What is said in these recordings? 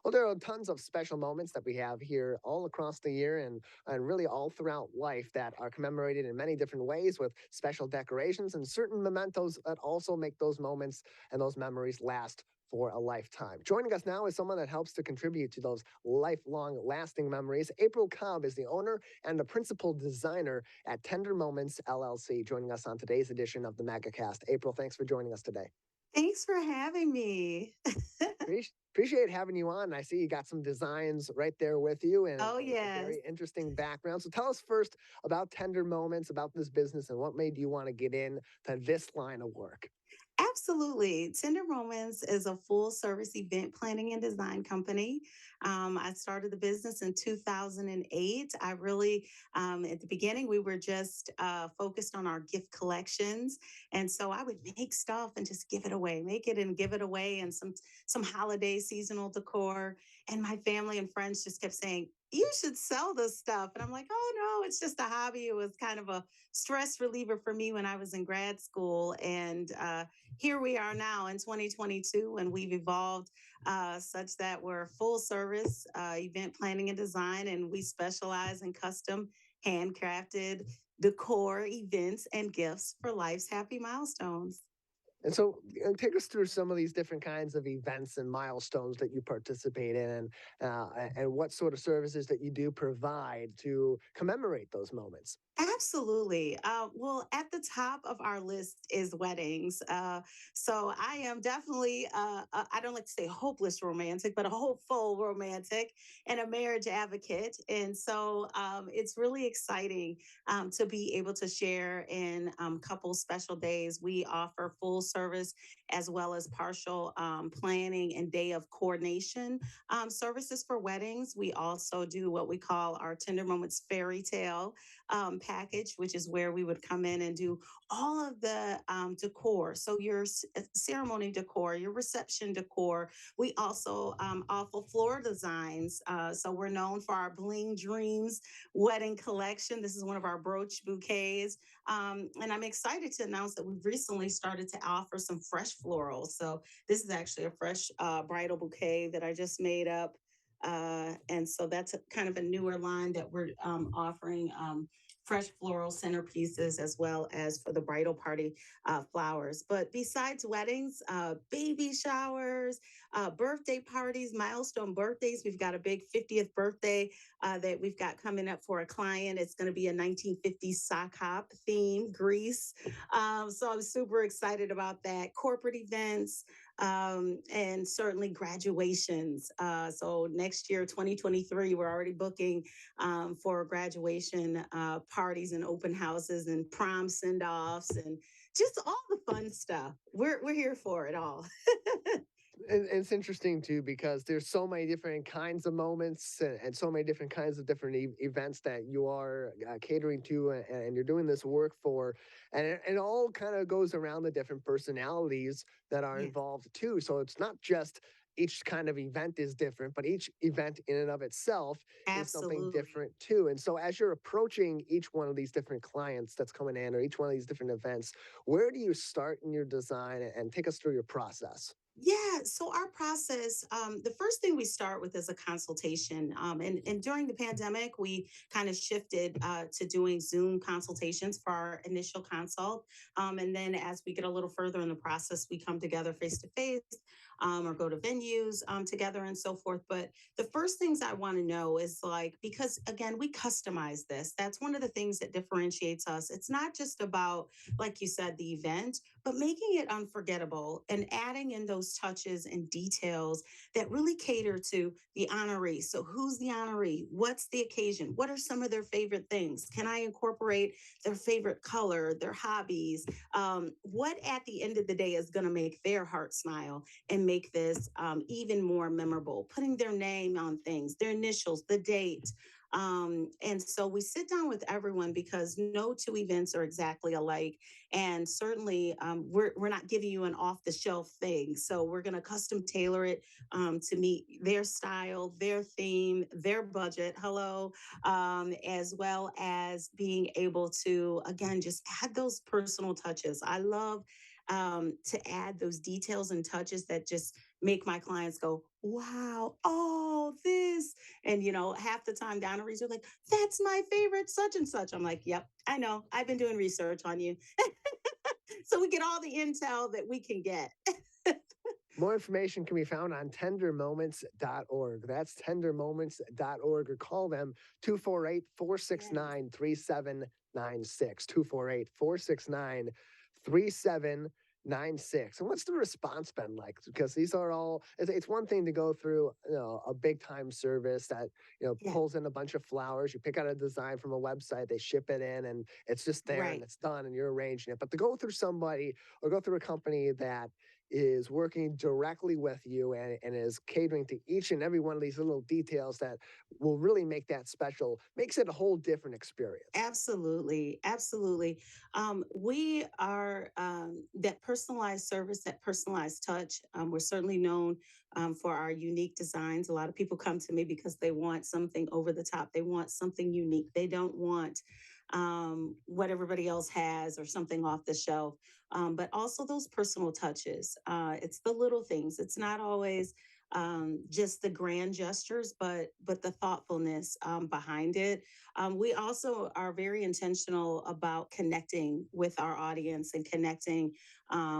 Well, there are tons of special moments that we have here all across the year and really all throughout life that are commemorated in many different ways with special decorations and certain mementos that also make those moments and those memories last for a lifetime. Joining us now is someone that helps to contribute to those lifelong lasting memories. April Cobb is the owner and the principal designer at Tender Moments LLC, joining us on today's edition of the Megacast. April, thanks for joining us today. Thanks for having me. Appreciate having you on. I see you got some designs right there with you and Oh, a yes. very interesting background. So tell us first about Tender Moments, about this business, and what made you want to get in to this line of work. Absolutely. Tender Moments is a full service event planning and design company. I started the business in 2008. I really, at the beginning, we were just focused on our gift collections. And so I would make stuff and just give it away, make it and give it away, and some holiday seasonal decor. And my family and friends just kept saying, you should sell this stuff. And I'm like, oh no, it's just a hobby. It was kind of a stress reliever for me when I was in grad school. And here we are now in 2022, and we've evolved such that we're full service event planning and design, and we specialize in custom handcrafted decor, events, and gifts for life's happy milestones. And so, take us through some of these different kinds of events and milestones that you participate in, and what sort of services that you do provide to commemorate those moments. Absolutely. Well, at the top of our list is weddings. So I am definitely, I don't like to say hopeless romantic, but a hopeful romantic and a marriage advocate. And so it's really exciting to be able to share in couple special days. We offer full service as well as partial planning and day of coordination services for weddings. We also do what we call our Tender Moments fairy tale package, which is where we would come in and do all of the decor. So your ceremony decor, your reception decor. We also offer floor designs. So we're known for our Bling Dreams wedding collection. This is one of our brooch bouquets. And I'm excited to announce that we've recently started to offer some fresh florals. So this is actually a fresh bridal bouquet that I just made up. And so that's kind of a newer line that we're offering fresh floral centerpieces as well as for the bridal party flowers. But besides weddings, baby showers, birthday parties, milestone birthdays, we've got a big 50th birthday that we've got coming up for a client. It's going to be a 1950s sock hop theme, Greece. So I'm super excited about that. Corporate events, and certainly graduations. So next year, 2023, we're already booking for graduation parties and open houses and prom send offs and just all the fun stuff. We're here for it all. And it's interesting too because there's so many different kinds of moments and so many different kinds of different events that you are catering to and you're doing this work for, and it all kind of goes around the different personalities that are Yes, involved too. So it's not just each kind of event is different, but each event in and of itself is something absolutely. different too. And so as you're approaching each one of these different clients that's coming in or each one of these different events, where do you start in your design and take us through your process? Yeah, so our process, the first thing we start with is a consultation. And during the pandemic, we kind of shifted to doing Zoom consultations for our initial consult. And then as we get a little further in the process, we come together face to face or go to venues together and so forth. But the first things I want to know is like, because again, we customize this. That's one of the things that differentiates us. It's not just about, like you said, the event, but making it unforgettable and adding in those touches and details that really cater to the honoree. So, who's the honoree? What's the occasion? What are some of their favorite things? Can I incorporate their favorite color, their hobbies? What at the end of the day is going to make their heart smile and make this even more memorable? Putting their name on things, their initials, the date. And so we sit down with everyone because no two events are exactly alike. And certainly, we're not giving you an off the shelf thing. So we're going to custom tailor it to meet their style, their theme, their budget. Hello. As well as being able to, again, just add those personal touches. I love to add those details and touches that just make my clients go, wow, oh, And, half the time Donna reads are like, that's my favorite such and such. I'm like, yep, I know. I've been doing research on you. So we get all the intel that we can get. More information can be found on tendermoments.org. That's tendermoments.org, or call them 248 Yes. 469 3796. 248 469 3796. And what's the response been like? Because these are all, it's one thing to go through, a big time service that, Yeah. pulls in a bunch of flowers. You pick out a design from a website, they ship it in, and it's just there and Right. it's done and you're arranging it. But to go through somebody or go through a company that is working directly with you and is catering to each and every one of these little details that will really make that special, makes it a whole different experience. Absolutely, absolutely. We are that personalized service, that personalized touch. We're certainly known for our unique designs. A lot of people come to me because they want something over the top. They want something unique. They don't want what everybody else has or something off the shelf. But also those personal touches. It's the little things. It's not always just the grand gestures, but the thoughtfulness behind it. We also are very intentional about connecting with our audience and connecting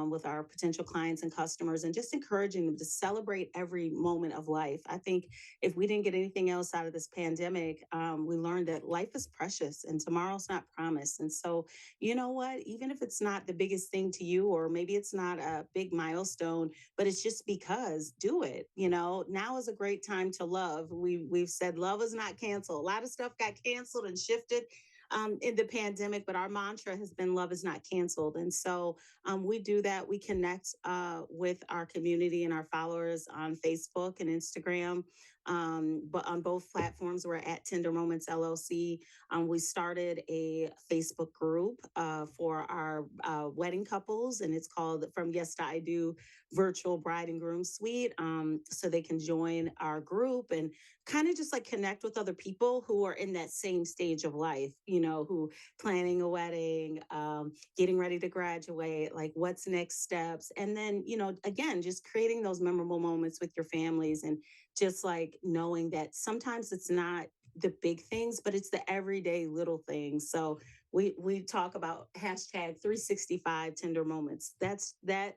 with our potential clients and customers, and just encouraging them to celebrate every moment of life. I think if we didn't get anything else out of this pandemic, we learned that life is precious and tomorrow's not promised. And so, you know what? Even if it's not the biggest thing to you, or maybe it's not a big milestone, but it's just because do it. Now is a great time to love. We've said love is not canceled. A lot of stuff got canceled and shifted in the pandemic, but our mantra has been love is not canceled. And so we do that. We connect with our community and our followers on Facebook and Instagram. But on both platforms, we're at Tender Moments LLC. We started a Facebook group for our wedding couples, and it's called From Yes to I Do Virtual Bride and Groom Suite. So they can join our group and kind of just like connect with other people who are in that same stage of life, who planning a wedding, getting ready to graduate, like what's next steps. And then, again, just creating those memorable moments with your families, and just like knowing that sometimes it's not the big things, but it's the everyday little things. So we talk about hashtag 365 tender moments. That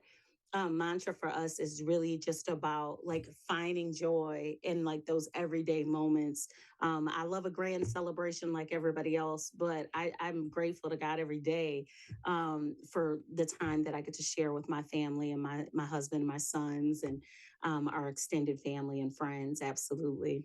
mantra for us is really just about like finding joy in like those everyday moments. I love a grand celebration like everybody else, but I'm grateful to God every day for the time that I get to share with my family and my husband, my sons, and our extended family and friends. Absolutely.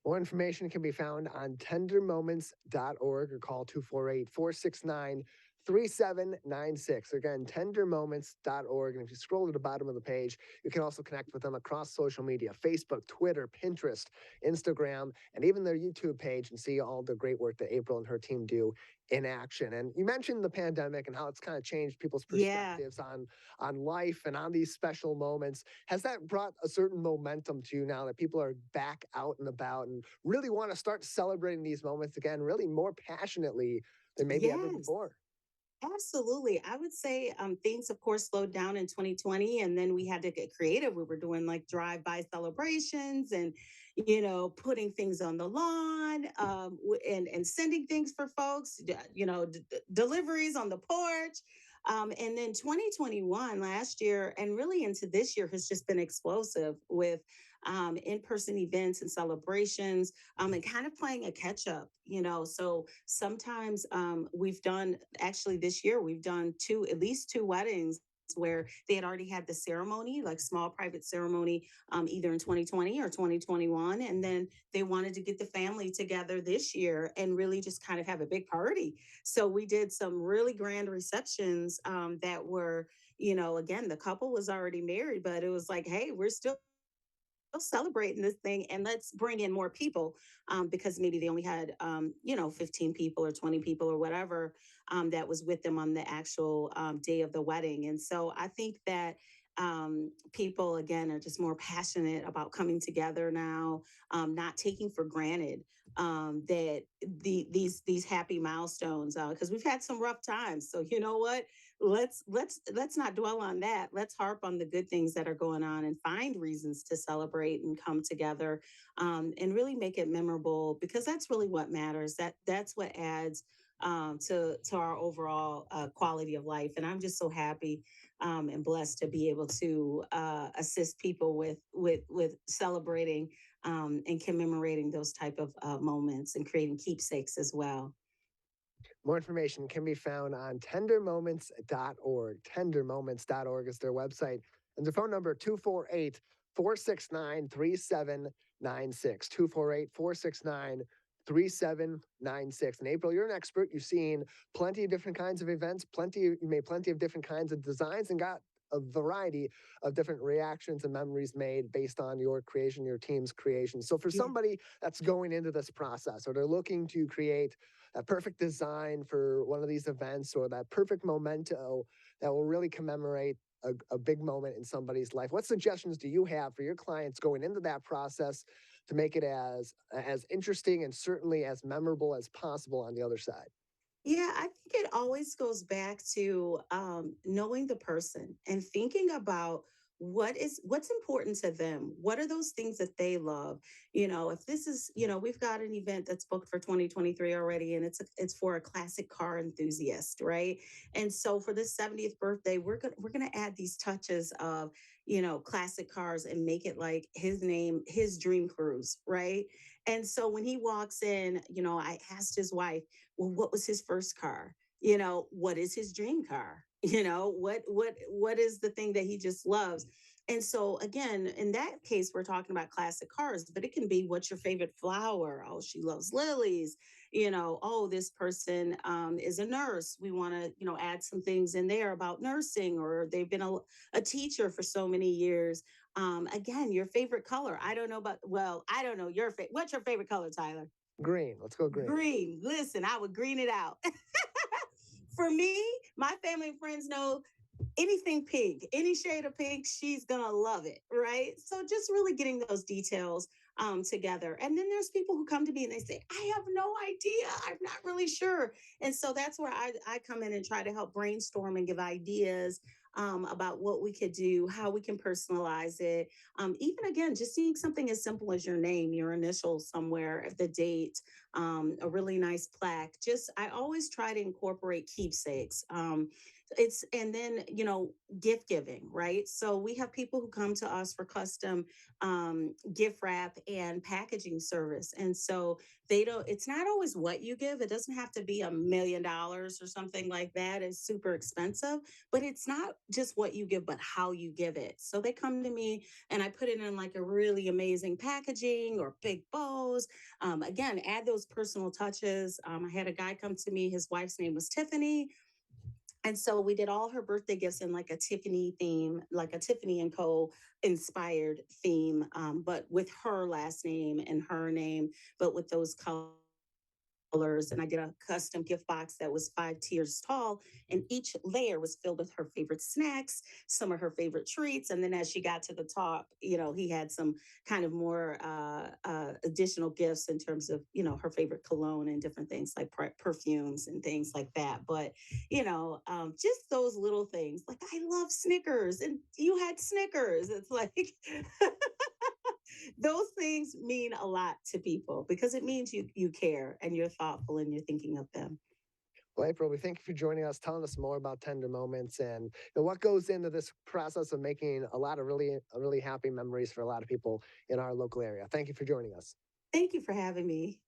More information can be found on tendermoments.org, or call 248 469 3796. Again, tendermoments.org. And if you scroll to the bottom of the page, you can also connect with them across social media: Facebook, Twitter, Pinterest, Instagram, and even their YouTube page, and see all the great work that April and her team do in action. And you mentioned the pandemic and how it's kind of changed people's Yeah. perspectives on life and on these special moments. Has that brought a certain momentum to you now that people are back out and about and really want to start celebrating these moments again, really more passionately than maybe ever Yes. before? Absolutely. I would say things, of course, slowed down in 2020, and then we had to get creative. We were doing like drive-by celebrations and, putting things on the lawn, and sending things for folks, deliveries on the porch. And then 2021, last year, and really into this year, has just been explosive with in-person events and celebrations, and kind of playing a catch up. So sometimes we've done, actually this year, we've done at least two weddings where they had already had the ceremony, like small private ceremony, either in 2020 or 2021. And then they wanted to get the family together this year and really just kind of have a big party. So we did some really grand receptions that were, again, the couple was already married, but it was like, hey, we're still celebrating this thing, and let's bring in more people, because maybe they only had 15 people or 20 people or whatever that was with them on the actual day of the wedding. And so I think that people again are just more passionate about coming together now, not taking for granted that these happy milestones, because we've had some rough times. So you know what, let's not dwell on that. Let's harp on the good things that are going on and find reasons to celebrate and come together, and really make it memorable, because that's really what matters. That's what adds, to our overall quality of life. And I'm just so happy, and blessed to be able to assist people with celebrating, and commemorating those type of moments and creating keepsakes as well. More information can be found on tendermoments.org. Tendermoments.org is their website. And their phone number 248 469 3796. 248 469 3796. And April, you're an expert. You've seen plenty of different kinds of events, you made plenty of different kinds of designs and got a variety of different reactions and memories made based on your creation, your team's creation. So for Yeah. somebody that's going into this process or they're looking to create that perfect design for one of these events or that perfect memento that will really commemorate a big moment in somebody's life, what suggestions do you have for your clients going into that process to make it as interesting and certainly as memorable as possible on the other side? Yeah, I think it always goes back to knowing the person and thinking about what's important to them. What are those things that they love? If this is, we've got an event that's booked for 2023 already, and it's for a classic car enthusiast, right? And so for this 70th birthday, we're gonna add these touches of, classic cars and make it like his name, his dream cruise, right? And so when he walks in, I asked his wife, well, what was his first car? What is his dream car? What is the thing that he just loves? And so again, in that case, we're talking about classic cars, but it can be, what's your favorite flower? Oh, she loves lilies. Oh, this person is a nurse. We want to, add some things in there about nursing, or they've been a teacher for so many years. Again, your favorite color. I don't know about, well, I don't know your favorite. What's your favorite color, Tyler? Green. Let's go green. Green. Listen, I would green it out. For me, my family and friends know anything pink, any shade of pink, she's gonna love it, right? So just really getting those details together. And then there's people who come to me and they say, I have no idea, I'm not really sure. And so that's where I come in and try to help brainstorm and give ideas about what we could do, how we can personalize it. Even again, just seeing something as simple as your name, your initials somewhere, the date, a really nice plaque. Just, I always try to incorporate keepsakes. It's and then gift giving, right? So we have people who come to us for custom gift wrap and packaging service, and so they don't, it's not always what you give. It doesn't have to be $1 million or something like that. It's super expensive, but it's not just what you give, but how you give it. So they come to me and I put it in like a really amazing packaging or big bows. Again, add those personal touches. I had a guy come to me, his wife's name was Tiffany, and so we did all her birthday gifts in like a Tiffany theme, like a Tiffany and Co. inspired theme, but with her last name and her name, but with those colors. And I did a custom gift box that was 5 tiers tall, and each layer was filled with her favorite snacks, some of her favorite treats. And then as she got to the top, he had some kind of more additional gifts in terms of, her favorite cologne and different things like perfumes and things like that. But, just those little things, like, I love Snickers and you had Snickers. It's like, those things mean a lot to people because it means you care and you're thoughtful and you're thinking of them. Well, April, we thank you for joining us, telling us more about tender moments and what goes into this process of making a lot of really happy memories for a lot of people in our local area. Thank you for joining us. Thank you for having me.